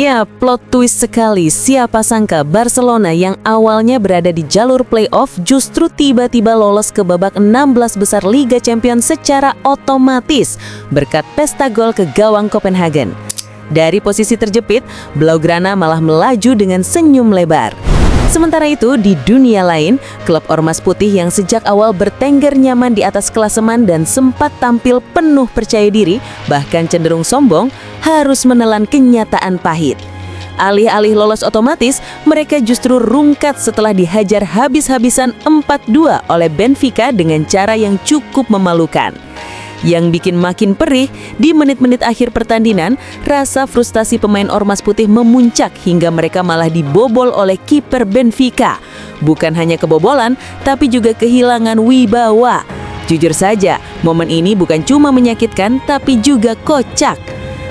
Ya, plot twist sekali. Siapa sangka Barcelona yang awalnya berada di jalur playoff justru tiba-tiba lolos ke babak 16 besar Liga Champions secara otomatis berkat pesta gol ke gawang Copenhagen. Dari posisi terjepit, Blaugrana malah melaju dengan senyum lebar. Sementara itu, di dunia lain, klub Ormas Putih yang sejak awal bertengger nyaman di atas klasemen dan sempat tampil penuh percaya diri, bahkan cenderung sombong, harus menelan kenyataan pahit. Alih-alih lolos otomatis, mereka justru rungkat setelah dihajar habis-habisan 4-2 oleh Benfica dengan cara yang cukup memalukan. Yang bikin makin perih, di menit-menit akhir pertandingan, rasa frustasi pemain Ormas Putih memuncak hingga mereka malah dibobol oleh kiper Benfica. Bukan hanya kebobolan, tapi juga kehilangan wibawa. Jujur saja, momen ini bukan cuma menyakitkan, tapi juga kocak.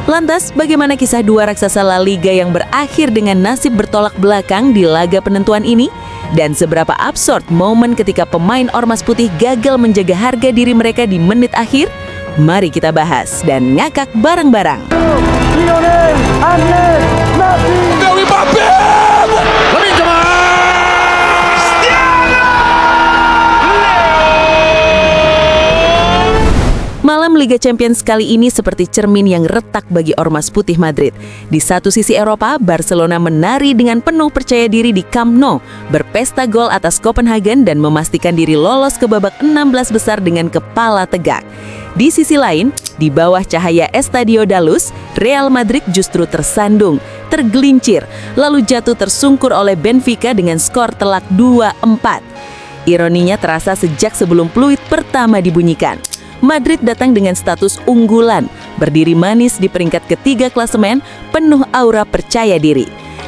Lantas, bagaimana kisah dua raksasa La Liga yang berakhir dengan nasib bertolak belakang di laga penentuan ini? Dan seberapa absurd momen ketika pemain Ormas Putih gagal menjaga harga diri mereka di menit akhir? Mari kita bahas dan ngakak bareng-bareng. Lionel Andrés Messi. Dewi Mbappe. Lamine Yamal. Malam Liga Champions kali ini seperti cermin yang retak bagi Ormas Putih Madrid. Di satu sisi Eropa, Barcelona menari dengan penuh percaya diri di Camp Nou, berpesta gol atas Copenhagen dan memastikan diri lolos ke babak 16 besar dengan kepala tegak. Di sisi lain, di bawah cahaya Estadio da Luz, Real Madrid justru tersandung, tergelincir, lalu jatuh tersungkur oleh Benfica dengan skor telak 2-4. Ironinya terasa sejak sebelum peluit pertama dibunyikan. Madrid datang dengan status unggulan, berdiri manis di peringkat ketiga klasemen, penuh aura percaya diri.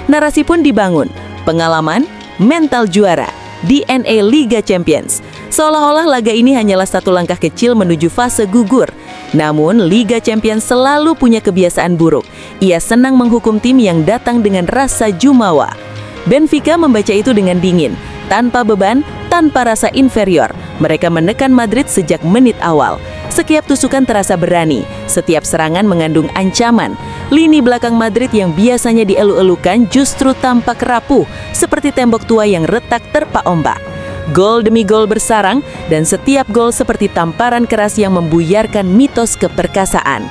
Narasi pun dibangun, pengalaman, mental juara, DNA Liga Champions. Seolah-olah laga ini hanyalah satu langkah kecil menuju fase gugur. Namun, Liga Champions selalu punya kebiasaan buruk. Ia senang menghukum tim yang datang dengan rasa jumawa. Benfica membaca itu dengan dingin, tanpa beban, tanpa rasa inferior. Mereka menekan Madrid sejak menit awal. Setiap tusukan terasa berani, setiap serangan mengandung ancaman. Lini belakang Madrid yang biasanya dielu-elukan justru tampak rapuh, seperti tembok tua yang retak terpa ombak. Gol demi gol bersarang, dan setiap gol seperti tamparan keras yang membuyarkan mitos keperkasaan.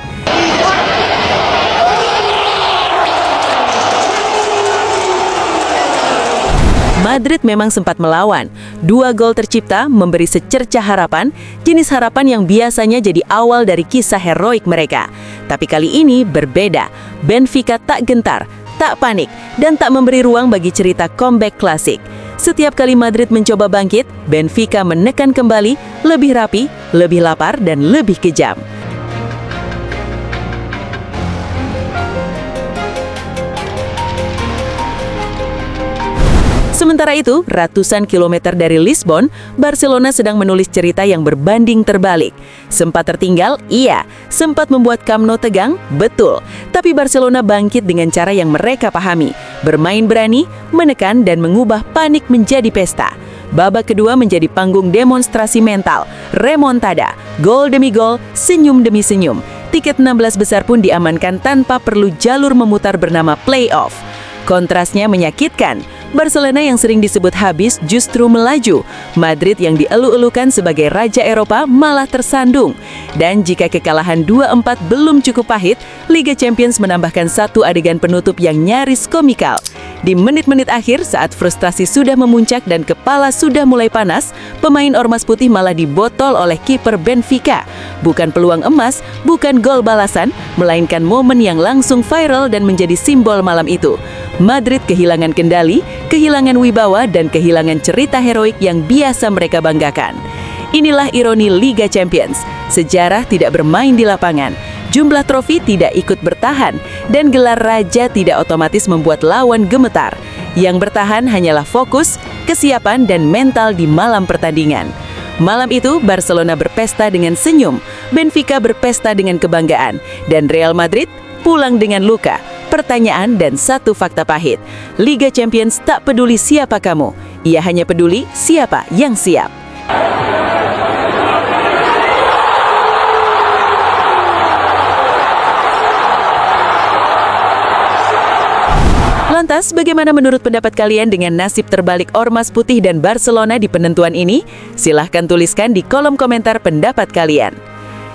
Madrid memang sempat melawan. 2 gol tercipta memberi secercah harapan, jenis harapan yang biasanya jadi awal dari kisah heroik mereka. Tapi kali ini berbeda. Benfica tak gentar, tak panik, dan tak memberi ruang bagi cerita comeback klasik. Setiap kali Madrid mencoba bangkit, Benfica menekan kembali, lebih rapi, lebih lapar, dan lebih kejam. Sementara itu, ratusan kilometer dari Lisbon, Barcelona sedang menulis cerita yang berbanding terbalik. Sempat tertinggal, iya. Sempat membuat Camp Nou tegang, betul. Tapi Barcelona bangkit dengan cara yang mereka pahami. Bermain berani, menekan, dan mengubah panik menjadi pesta. Babak kedua menjadi panggung demonstrasi mental, remontada, gol demi gol, senyum demi senyum. Tiket 16 besar pun diamankan tanpa perlu jalur memutar bernama playoff. Kontrasnya menyakitkan. Barcelona yang sering disebut habis justru melaju. Madrid yang dielu-elukan sebagai raja Eropa malah tersandung. Dan jika kekalahan 2-4 belum cukup pahit, Liga Champions menambahkan satu adegan penutup yang nyaris komikal. Di menit-menit akhir saat frustrasi sudah memuncak dan kepala sudah mulai panas, pemain Ormas Putih malah dibotol oleh kiper Benfica. Bukan peluang emas, bukan gol balasan, melainkan momen yang langsung viral dan menjadi simbol malam itu. Madrid kehilangan kendali, kehilangan wibawa, dan kehilangan cerita heroik yang biasa mereka banggakan. Inilah ironi Liga Champions. Sejarah tidak bermain di lapangan. Jumlah trofi tidak ikut bertahan, dan gelar raja tidak otomatis membuat lawan gemetar. Yang bertahan hanyalah fokus, kesiapan, dan mental di malam pertandingan. Malam itu, Barcelona berpesta dengan senyum, Benfica berpesta dengan kebanggaan, dan Real Madrid pulang dengan luka, pertanyaan, dan satu fakta pahit. Liga Champions tak peduli siapa kamu, ia hanya peduli siapa yang siap. Lantas, bagaimana menurut pendapat kalian dengan nasib terbalik Ormas Putih dan Barcelona di penentuan ini? Silahkan tuliskan di kolom komentar pendapat kalian.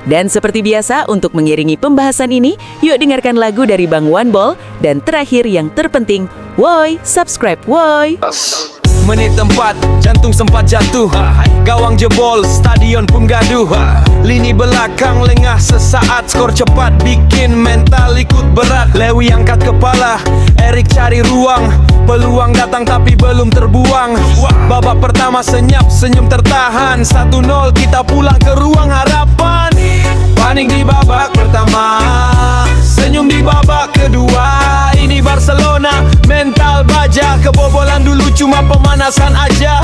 Dan seperti biasa, untuk mengiringi pembahasan ini, yuk dengarkan lagu dari Bang One Ball. Dan terakhir yang terpenting, woi, subscribe, woi! Menit tempat, jantung sempat jatuh. Gawang jebol, stadion pun gaduh. Lini belakang lengah sesaat, skor cepat bikin mental ikut berat. Lewi angkat kepala, Erik cari ruang. Peluang datang tapi belum terbuang. Babak pertama senyap, senyum tertahan. 1-0 kita pulang ke ruang harapan. Panik di babak pertama, senyum di babak kedua. Ini Barcelona, mental baja. Kebobolan dulu cuma pemanasan aja.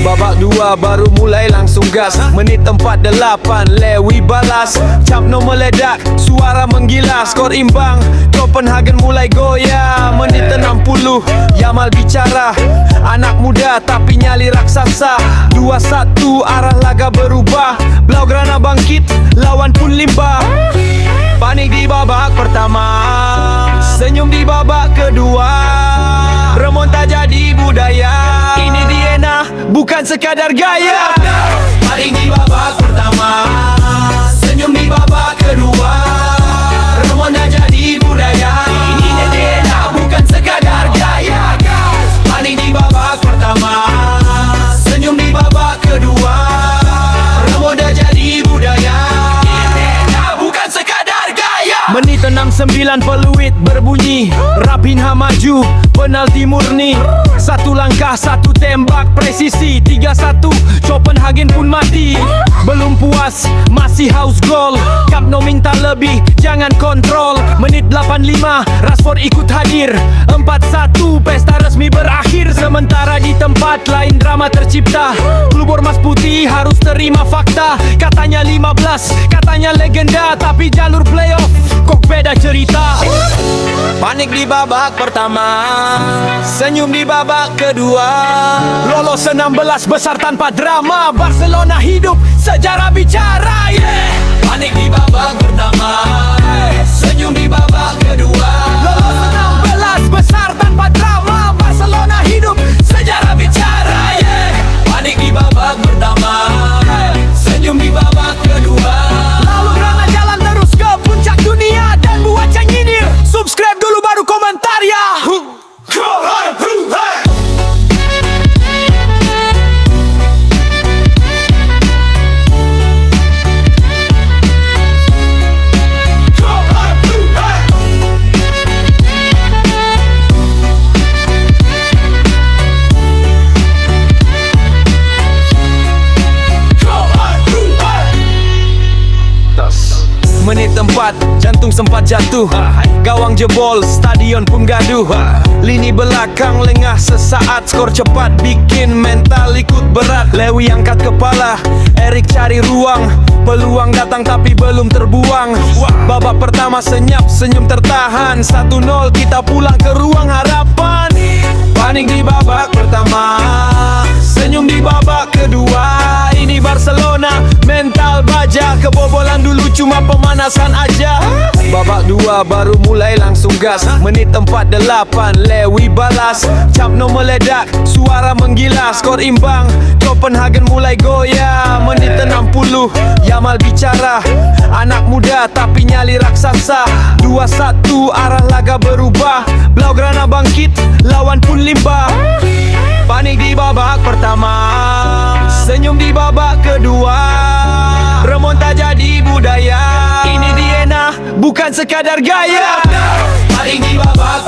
Babak 2 baru mulai langsung gas. Menit 48, Lewi balas. Camp Nou meledak, suara menggila. Skor imbang, Copenhagen mulai goyah. Menit 60, Yamal bicara. Anak muda tapi nyali raksasa. 2-1 arah laga berubah. Blaugrana bangkit, lawan pun limbah. Panik di babak pertama, senyum di babak kedua. Remonta jadi budaya. Ini Diena, bukan sekadar gaya. Panik di babak pertama, senyum di babak kedua. Remonta jadi budaya. Ini Diena, bukan sekadar gaya. Panik di babak pertama, senyum di babak kedua. Remonta jadi budaya. Menit 69 peluit berbunyi. Raphinha maju, penalti murni. Satu langkah, satu tembak presisi. 3-1, Copenhagen pun mati. Belum puas, masih haus gol. Camp Nou minta lebih, jangan kontrol. Menit 85, Rashford ikut hadir. 4-1, pesta resmi berakhir. Sementara di tempat lain drama tercipta. Klub Ormas Putih harus terima fakta. Katanya 15, katanya legenda. Tapi jalur playoff kok beda cerita. Panik di babak pertama, senyum di babak kedua. Lolos 16 besar tanpa drama. Barcelona hidup, sejarah bicara, yeah. Panik di babak pertama, senyum di babak kedua. Lolos 16 besar tanpa drama. Barcelona hidup, sejarah bicara, yeah. Panik di babak pertama, senyum di babak kedua. Lalu Grana jalan terus ke puncak dunia. Dan buat yang nyinir, subscribe dulu baru komentar ya. Menit 4, jantung sempat jatuh. Gawang jebol, stadion pun gaduh. Lini belakang lengah sesaat, skor cepat bikin mental ikut berat. Lewi angkat kepala, Erik cari ruang. Peluang datang tapi belum terbuang. Babak pertama senyap, senyum tertahan. 1-0 kita pulang ke ruang harapan. Panik di babak pertama, senyum di babak kedua. Ini Barcelona, mental baja. Kebobolan dulu cuma pemanasan aja. Babak 2 baru mulai langsung gas. Menit 48, Lewi balas. Camp Nou meledak, suara menggila. Skor imbang, Copenhagen mulai goyah. Menit 60, Yamal bicara. Anak muda tapi nyali raksasa. 2-1 arah laga berubah. Blaugrana bangkit, lawan pun limbah. Panik di babak pertama, senyum di babak kedua. Remonta jadi budaya. Ini Diena, bukan sekadar gaya. Panik di babak